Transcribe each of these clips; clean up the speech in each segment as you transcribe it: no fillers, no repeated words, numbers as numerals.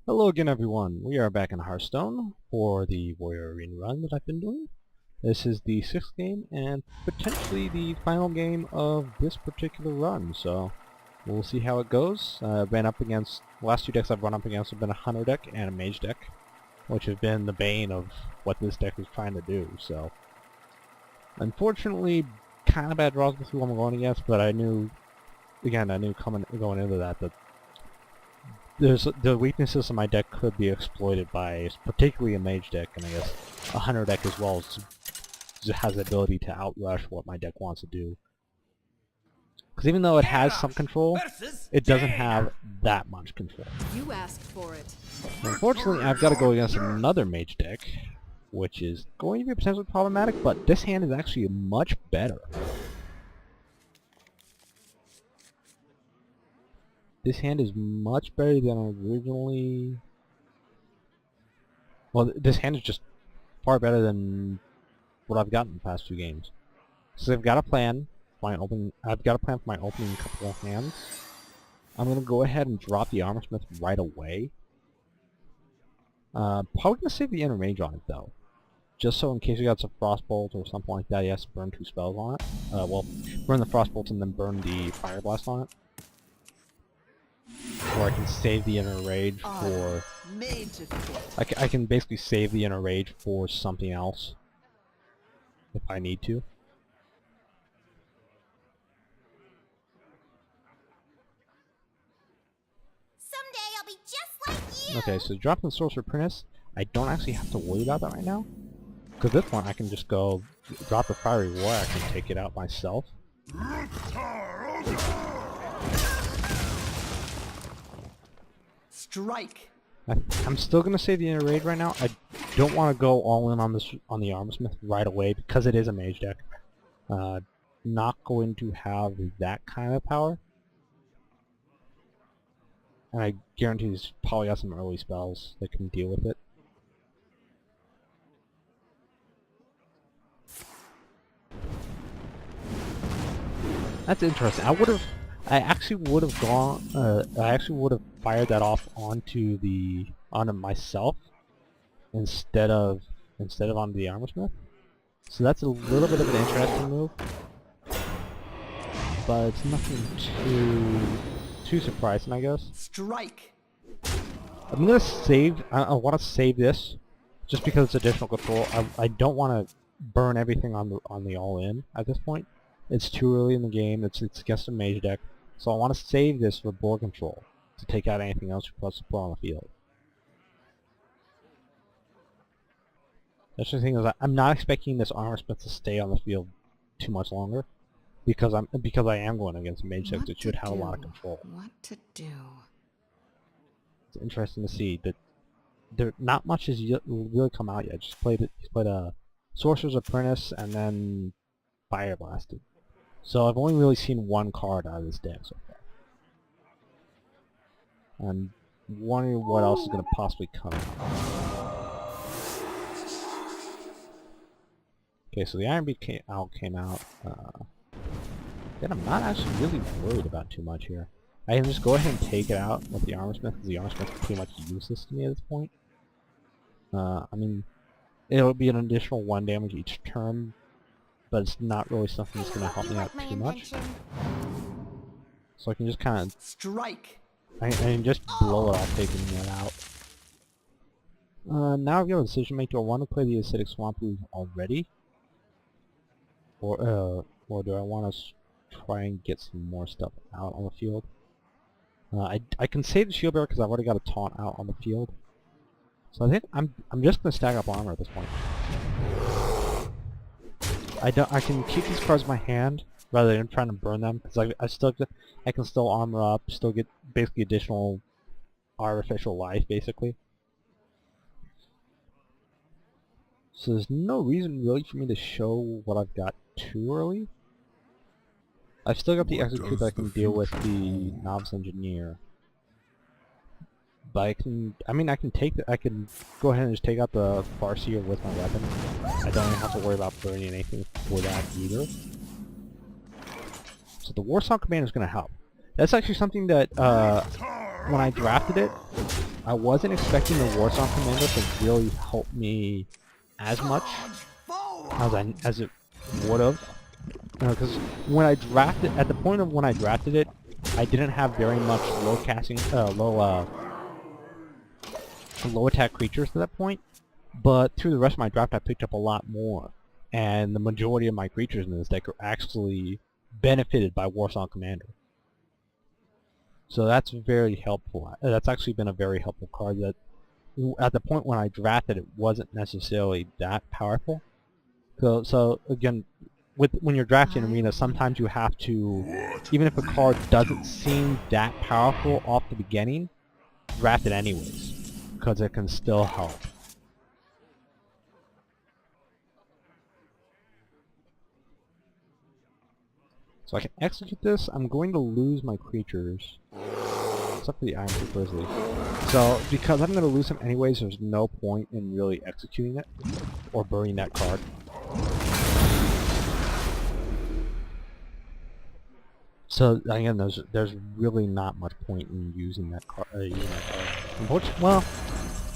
Hello again everyone, we are back in Hearthstone for the Warrior Arena run that I've been doing. This is the 6th game and potentially the final game of this particular run, so we'll see how it goes. I've been up against, the last two decks I've run up against have been a Hunter deck and a Mage deck, which have been the bane of what this deck is trying to do, so unfortunately kind of bad draws with who I'm going against, but I knew going into that the weaknesses of my deck could be exploited by particularly a Mage deck, and I guess a Hunter deck as well has the ability to outrush what my deck wants to do. Because even though it has some control, it doesn't have that much control. You asked for it. Unfortunately, I've got to go against another Mage deck, which is going to be potentially problematic, but this hand is actually much better. This hand is much better than originally... Well, this hand is just far better than what I've gotten in the past two games. So I've got a plan. I've got a plan for my opening couple of hands. I'm going to go ahead and drop the Armorsmith right away. Probably going to save the Inner Mage on it, though. Just so in case he got some Frostbolt or something like that, he has to burn 2 spells on it. Well, burn the Frostbolt and then burn the Fire Blast on it. Or I can save the Inner Rage for... I can basically save the Inner Rage for something else. If I need to. Someday I'll be just like you. Okay, so dropping the Sorcerer Apprentice, I don't actually have to worry about that right now. Because this one I can just go drop the Fiery War, I can take it out myself. Strike. I'm still gonna save the Inner Raid right now. I don't want to go all in on the Armorsmith right away because it is a Mage deck. Not going to have that kind of power, and I guarantee he's probably got some early spells that can deal with it. That's interesting. I actually would have fired that off onto myself instead of onto the Armorsmith. So that's a little bit of an interesting move, but it's nothing too surprising, I guess. Strike. I'm gonna save. I want to save this just because it's additional control. I don't want to burn everything on the all-in at this point. It's too early in the game. It's against a Mage deck. So I want to save this for board control to take out anything else you're supposed to put on the field. That's the thing is I'm not expecting this Armorsmith to stay on the field too much longer because I am going against Mage decks that should have a lot of control. What to do? It's interesting to see that not much has really come out yet. He's played a Sorcerer's Apprentice and then Fire Blasted. So I've only really seen one card out of this deck so far. I'm wondering what else is going to possibly come out. Okay, so the Iron Beak came out. Then I'm not actually really worried about too much here. I can just go ahead and take it out with the Armorsmith, because the Armorsmith is pretty much useless to me at this point. I mean, it'll be an additional 1 damage each turn, but it's not really something that's going to help me out too much. So I can just kind of... Strike. I can just blow it off taking it out. Now I've got a decision to make. Do I want to play the Acidic Swampu already? Or do I want to try and get some more stuff out on the field? I can save the Shield Bearer because I've already got a taunt out on the field. So I think I'm just going to stack up armor at this point. I can keep these cards in my hand rather than trying to burn them because I can still armor up, still get basically additional artificial life basically. So there's no reason really for me to show what I've got too early. I've still got the Execute that I can deal with the Novice Engineer. But I can go ahead and just take out the Farseer with my weapon. I don't even have to worry about burning anything for that either. So the Warsong Command is going to help. That's actually something that, when I drafted it, I wasn't expecting the Warsong Commander to really help me as much as it would have. Because when I drafted, at the point of when I drafted it, I didn't have very much low attack creatures to that point. But through the rest of my draft, I picked up a lot more, and the majority of my creatures in this deck are actually benefited by Warsong Commander. So that's very helpful. That's actually been a very helpful card that, at the point when I drafted it, wasn't necessarily that powerful. So again, when you're drafting Arena, sometimes you have to, even if a card doesn't seem that powerful off the beginning, draft it anyways, because it can still help. So I can execute this. I'm going to lose my creatures, except for the Iron Tree Grizzly. So because I'm going to lose them anyways, there's no point in really executing it or burning that card. So again, there's really not much point in using that card. Unfortunately, well,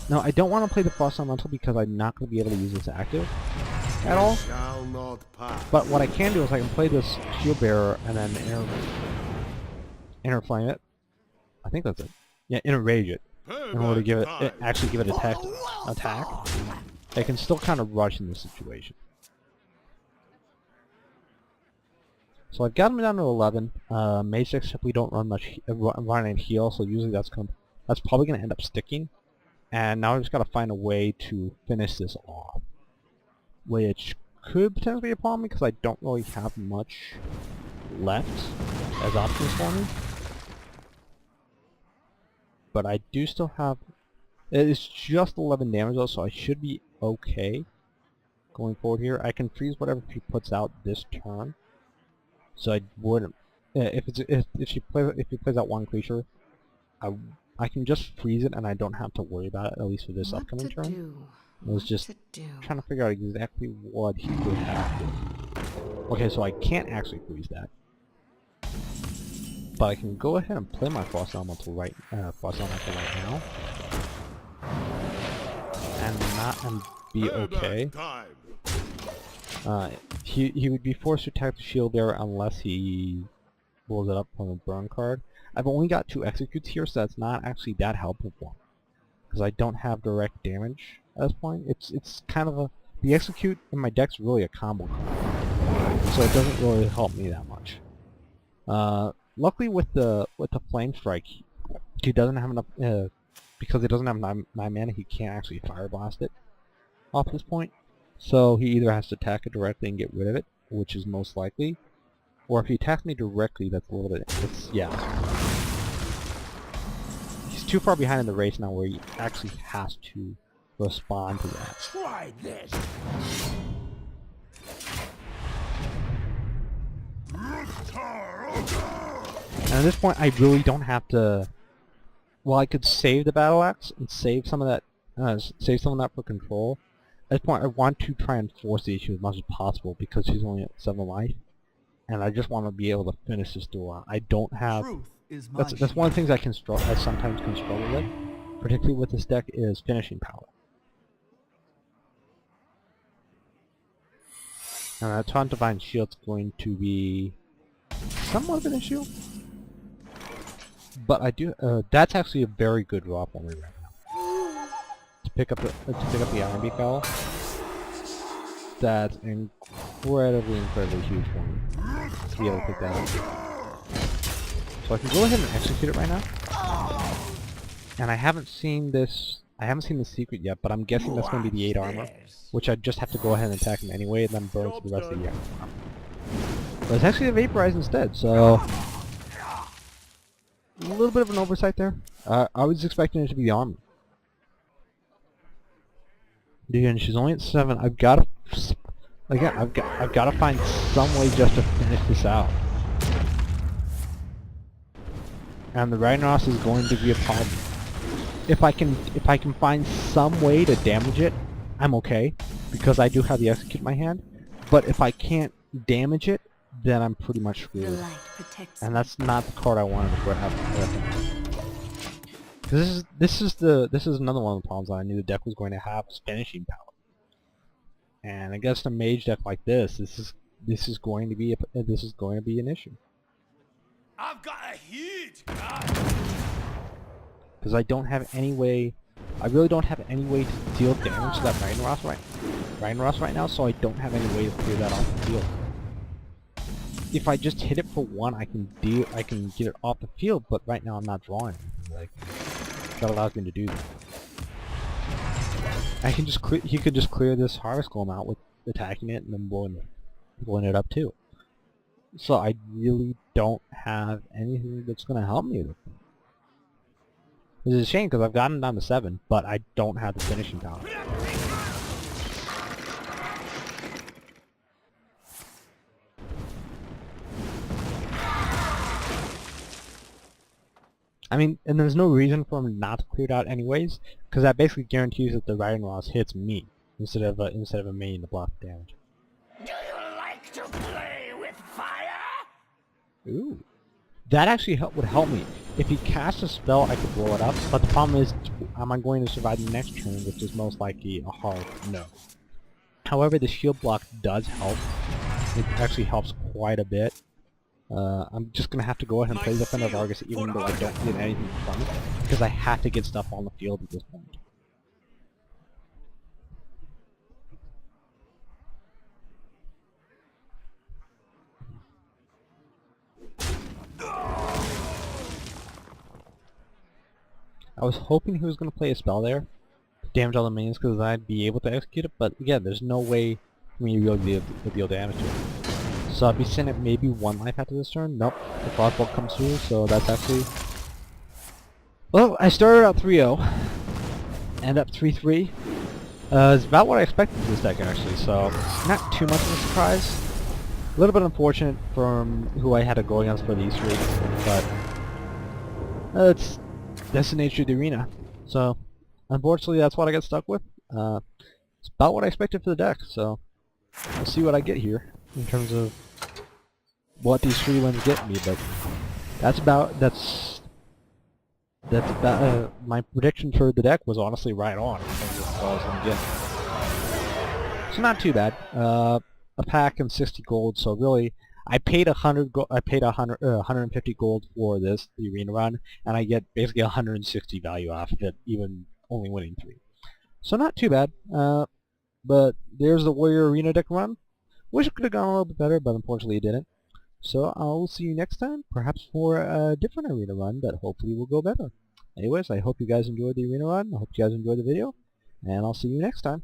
no, I don't want to play the Frost Elemental because I'm not going to be able to use this active at all. But what I can do is I can play this Shield Bearer and then Inner Flame it. I think that's it. Yeah, Inner Rage it in order to give it actually give it attack. I can still kind of rush in this situation. So I've got him down to 11. Mage decks simply don't run much run and heal, so usually that's probably going to end up sticking. And now I've just got to find a way to finish this off, which could potentially be a problem because I don't really have much left as options for me. But I do still have... It's just 11 damage though, so I should be okay going forward here. I can freeze whatever he puts out this turn. So I wouldn't... If she plays out one creature, I can just freeze it and I don't have to worry about it, at least for this upcoming turn. I was just trying to figure out exactly what he would have to. Okay, so I can't actually freeze that. But I can go ahead and play my Frost Elemental right now. And be okay. He would be forced to attack the Shield Bearer unless he rolls it up from a burn card. I've only got 2 executes here, so that's not actually that helpful for me, because I don't have direct damage at this point. It's kind of the execute in my deck's really a combo card, so it doesn't really help me that much. Luckily with the Flame Strike, he doesn't have enough because he doesn't have 9 mana. He can't actually Fire Blast it off this point, so he either has to attack it directly and get rid of it, which is most likely, or if he attacks me directly, that's a little bit... He's too far behind in the race now where he actually has to respond to that. Try this. And at this point, I really don't have to... Well, I could save the Battle Axe and save some of that for control. At this point, I want to try and force the issue as much as possible because he's only at 7 life. And I just want to be able to finish this duel out. I don't have... That's one of the things I sometimes can struggle with, particularly with this deck, is finishing power. And Taunt Divine Shield's going to be somewhat of an issue. But I do... that's actually a very good draw for me right now. To pick up the Iron Beak Owl. That's incredibly huge for me to be able to pick that up. So I can go ahead and execute it right now. And I haven't seen the secret yet, but I'm guessing that's going to be the 8 armor, which I just have to go ahead and attack him anyway and then burn through the rest of the armor. But it's actually a Vaporize instead, so... A little bit of an oversight there. I was expecting it to be the armor. Again, she's only at 7. I've got to find some way just to finish this out. And the Ragnaros is going to be a problem. If I can find some way to damage it, I'm okay, because I do have the execute in my hand. But if I can't damage it, then I'm pretty much screwed. And that's not the card I wanted to grab. This is another one of the problems that I knew the deck was going to have, was finishing power. And against a mage deck like this is going to be an issue. I've got a huge Because I don't have any way, I really don't have any way to deal damage to that Rhinoros right now, so I don't have any way to clear that off the field. If I just hit it for one, I can get it off the field, but right now I'm not drawing. Like, that allows me to do that. He could just clear this Harvest Golem out with attacking it and then blowing it up too. So I really don't have anything that's going to help me with it. It's a shame because I've gotten down to 7, but I don't have the finishing power. I mean, and there's no reason for him not to clear it out anyways, because that basically guarantees that the Rhinoros hits me instead of a main to block damage. Do you like to play with fire? Ooh, that actually would help me. If he casts a spell, I could blow it up. But the problem is, am I going to survive the next turn, which is most likely a hard no. However, the shield block does help. It actually helps quite a bit. I'm just going to have to go ahead and play Defender of Argus even though I don't get anything from it, because I have to get stuff on the field at this point. I was hoping he was going to play a spell there to damage all the minions because I'd be able to execute it, but again, there's no way for me to really deal damage to it. So I'd be sending it maybe 1 life after this turn. Nope, the Frostbolt comes through, so that's actually... Well, I started out 3-0, end up 3-3. It's about what I expected for this deck actually, so not too much of a surprise. A little bit unfortunate from who I had to go against for these 3, but that's the nature of the arena. So unfortunately that's what I got stuck with. It's about what I expected for the deck, so we'll see what I get here in terms of what these 3 wins get me, but that's about my prediction for the deck was honestly right on in terms of what I was going to get. So not too bad. A pack and 60 gold, so really I paid 150 gold for the arena run, and I get basically 160 value off of it, even only winning 3. So not too bad. But there's the Warrior Arena deck run. Wish it could have gone a little bit better, but unfortunately it didn't. So I'll see you next time, perhaps for a different arena run that hopefully will go better. Anyways, I hope you guys enjoyed the arena run. I hope you guys enjoyed the video, and I'll see you next time.